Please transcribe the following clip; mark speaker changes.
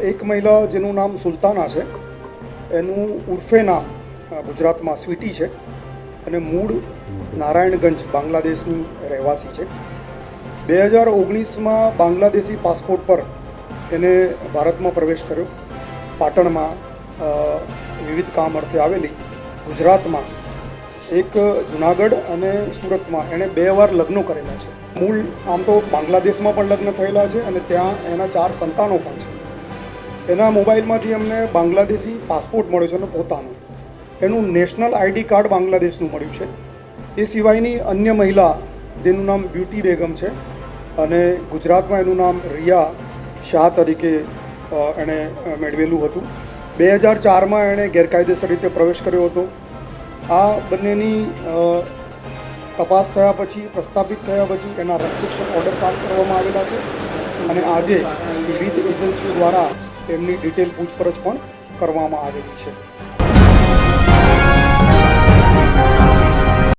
Speaker 1: એક મહિલા જેનું નામ સુલતાના છે, એનું ઉર્ફે નામ ગુજરાતમાં સ્વીટી છે અને મૂળ નારાયણગંજ બાંગ્લાદેશની રહેવાસી છે. 2019માં બાંગ્લાદેશી પાસપોર્ટ પર એને ભારતમાં પ્રવેશ કર્યો. પાટણમાં વિવિધ કામ અર્થે આવેલી ગુજરાતમાં એક જુનાગઢ અને સુરતમાં એણે 2 વાર લગ્નો કરેલા છે. મૂળ આમ તો બાંગ્લાદેશમાં પણ લગ્ન થયેલા છે અને ત્યાં એના 4 સંતાનો પણ છે. એના મોબાઈલમાંથી અમને બાંગ્લાદેશી પાસપોર્ટ મળ્યો છે અને પોતાનું એનું નેશનલ આઈડી કાર્ડ બાંગ્લાદેશનું મળ્યું છે. એ સિવાયની અન્ય મહિલા જેનું નામ બ્યુટી બેગમ છે અને ગુજરાતમાં એનું નામ રિયા શાહ તરીકે એણે મેળવેલું હતું. 2004માં એણે ગેરકાયદેસર રીતે પ્રવેશ કર્યો હતો. આ બંનેની તપાસ થયા પછી, પ્રસ્થાપિત થયા પછી એના રેસ્ટ્રિક્શન ઓર્ડર પાસ કરવામાં આવેલા છે અને આજે વિવિધ એજન્સીઓ દ્વારા એમની ડિટેલ પૂછપરછ પણ કરવામાં આવેલી છે.